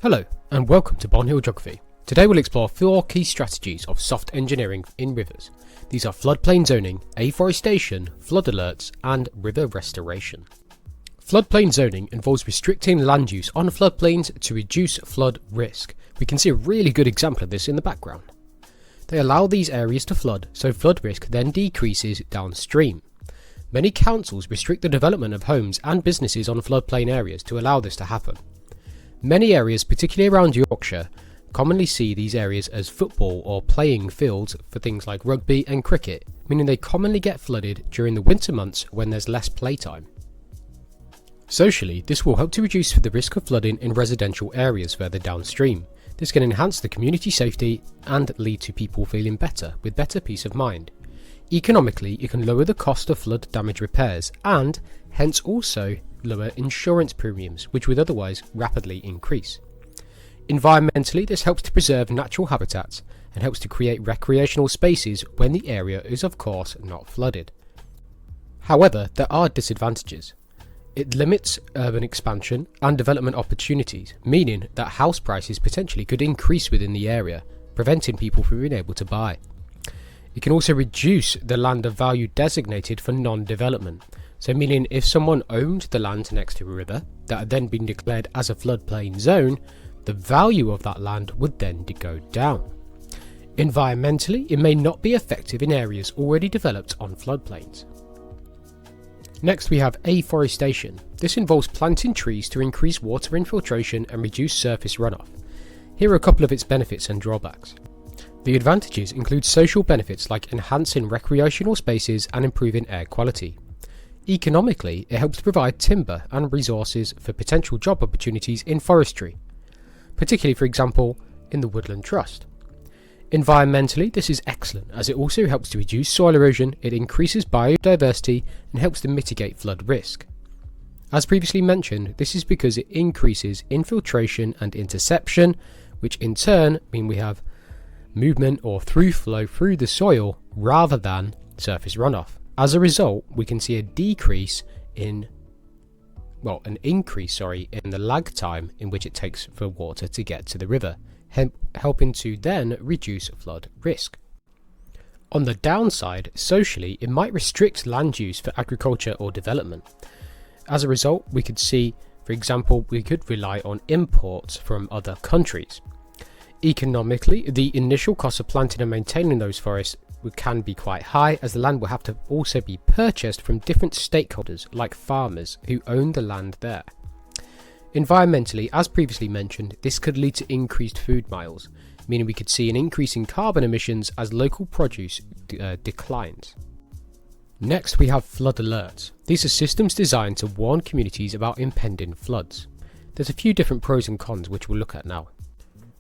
Hello and welcome to Bonhill Geography. Today we'll explore 4 key strategies of soft engineering in rivers. These are floodplain zoning, afforestation, flood alerts and river restoration. Floodplain zoning involves restricting land use on floodplains to reduce flood risk. We can see a really good example of this in the background. They allow these areas to flood, so flood risk then decreases downstream. Many councils restrict the development of homes and businesses on floodplain areas to allow this to happen. Many areas, particularly around Yorkshire, commonly see these areas as football or playing fields for things like rugby and cricket, meaning they commonly get flooded during the winter months when there's less playtime. Socially, this will help to reduce the risk of flooding in residential areas further downstream. This can enhance the community safety and lead to people feeling better, with better peace of mind. Economically, it can lower the cost of flood damage repairs and, hence also, lower insurance premiums, which would otherwise rapidly increase. Environmentally, this helps to preserve natural habitats and helps to create recreational spaces when the area is of course not flooded. However, there are disadvantages. It limits urban expansion and development opportunities, meaning that house prices potentially could increase within the area, preventing people from being able to buy. It can also reduce the land of value designated for non-development. So meaning if someone owned the land next to a river that had then been declared as a floodplain zone, the value of that land would then go down. Environmentally, it may not be effective in areas already developed on floodplains. Next we have afforestation. This involves planting trees to increase water infiltration and reduce surface runoff. Here are a couple of its benefits and drawbacks. The advantages include social benefits like enhancing recreational spaces and improving air quality. Economically, it helps to provide timber and resources for potential job opportunities in forestry, particularly for example in the Woodland Trust. Environmentally, this is excellent as it also helps to reduce soil erosion, it increases biodiversity and helps to mitigate flood risk. As previously mentioned, this is because it increases infiltration and interception, which in turn mean we have movement or through flow through the soil rather than surface runoff. As a result, we can see an increase in the lag time in which it takes for water to get to the river, helping to then reduce flood risk. On the downside, socially, it might restrict land use for agriculture or development. As a result, we could see, for example, we could rely on imports from other countries. Economically, the initial cost of planting and maintaining those forests can be quite high, as the land will have to also be purchased from different stakeholders like farmers who own the land there. Environmentally, as previously mentioned, this could lead to increased food miles, meaning we could see an increase in carbon emissions as local produce declines. Next we have flood alerts. These are systems designed to warn communities about impending floods. There's a few different pros and cons which we'll look at now.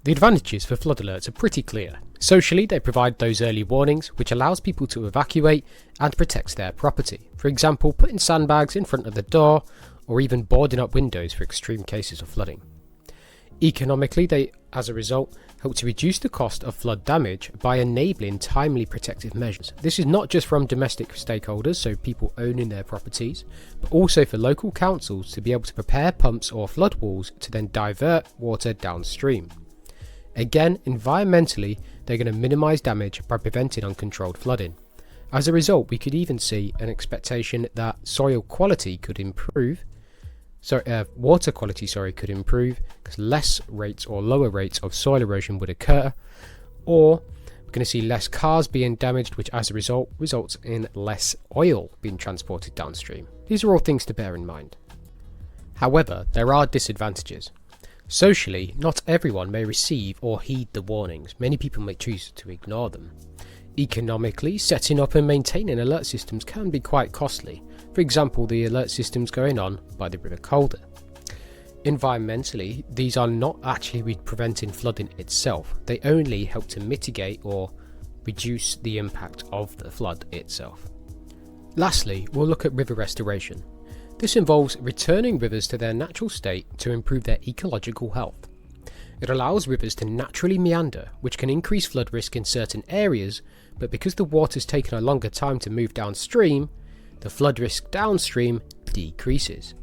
The advantages for flood alerts are pretty clear. Socially, they provide those early warnings, which allows people to evacuate and protects their property. For example, putting sandbags in front of the door, or even boarding up windows for extreme cases of flooding. Economically, they, as a result, help to reduce the cost of flood damage by enabling timely protective measures. This is not just from domestic stakeholders, so people owning their properties, but also for local councils to be able to prepare pumps or flood walls to then divert water downstream. Again, environmentally, they're going to minimise damage by preventing uncontrolled flooding. As a result, we could even see an expectation that soil quality could improve, water quality could improve, because less rates or lower rates of soil erosion would occur, or we're going to see less cars being damaged, which as a result results in less oil being transported downstream. These are all things to bear in mind. However, there are disadvantages. Socially, not everyone may receive or heed the warnings. Many people may choose to ignore them. Economically, setting up and maintaining alert systems can be quite costly. For example, the alert systems going on by the River Calder. Environmentally, these are not actually preventing flooding itself. They only help to mitigate or reduce the impact of the flood itself. Lastly, we'll look at river restoration. This involves returning rivers to their natural state to improve their ecological health. It allows rivers to naturally meander, which can increase flood risk in certain areas, but because the water's taken a longer time to move downstream, the flood risk downstream decreases.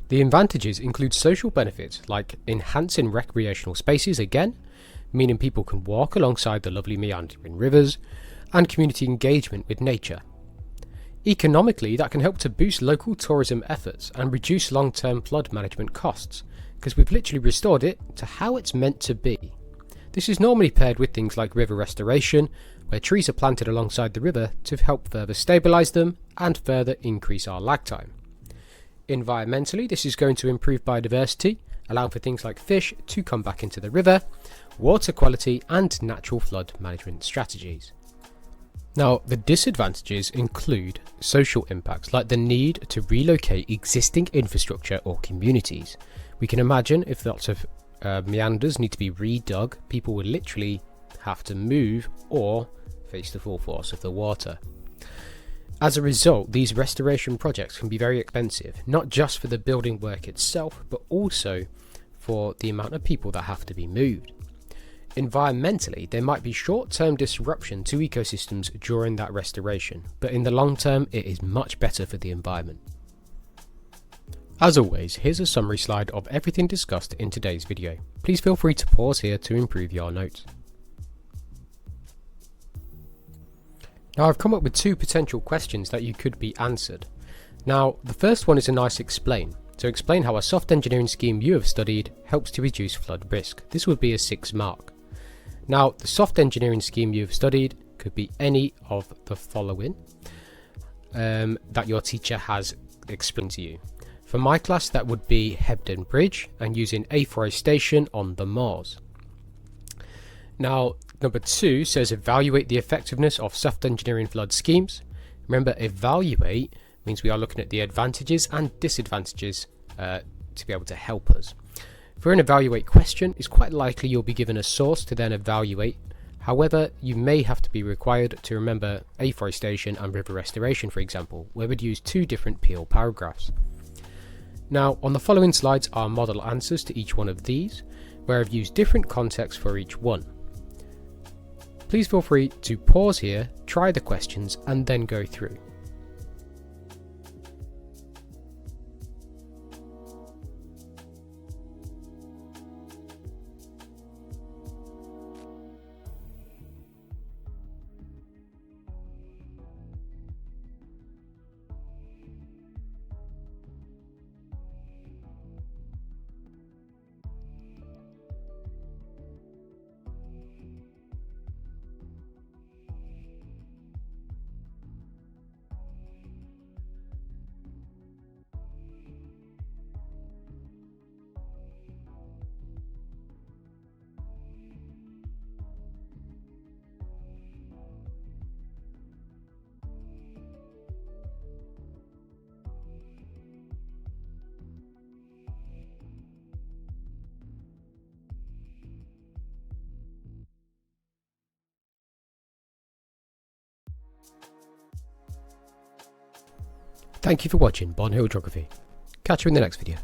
The advantages include social benefits like enhancing recreational spaces again, meaning people can walk alongside the lovely meandering rivers, and community engagement with nature. Economically, that can help to boost local tourism efforts and reduce long-term flood management costs, because we've literally restored it to how it's meant to be. This is normally paired with things like river restoration, where trees are planted alongside the river to help further stabilise them and further increase our lag time. Environmentally, this is going to improve biodiversity, allowing for things like fish to come back into the river, water quality and natural flood management strategies. Now, the disadvantages include social impacts like the need to relocate existing infrastructure or communities. We can imagine if lots of meanders need to be redug, people would literally have to move or face the full force of the water. As a result, these restoration projects can be very expensive, not just for the building work itself, but also for the amount of people that have to be moved. Environmentally, there might be short-term disruption to ecosystems during that restoration, but in the long term, it is much better for the environment. As always, here's a summary slide of everything discussed in today's video. Please feel free to pause here to improve your notes. Now, I've come up with two potential questions that you could be answered. Now, the first one is a nice explain. To explain how a soft engineering scheme you have studied helps to reduce flood risk. This would be a 6 mark. Now, the soft engineering scheme you've studied could be any of the following that your teacher has explained to you. For my class, that would be Hebden Bridge and using afforestation on the moors. Now, number 2 says evaluate the effectiveness of soft engineering flood schemes. Remember, evaluate means we are looking at the advantages and disadvantages to be able to help us. For an evaluate question, it's quite likely you'll be given a source to then evaluate. However, you may have to be required to remember afforestation and river restoration, for example, where we'd use 2 different PL paragraphs. Now, on the following slides are model answers to each one of these, where I've used different contexts for each one. Please feel free to pause here, try the questions, and then go through. Thank you for watching Bonhill Geography. Catch you in the next video.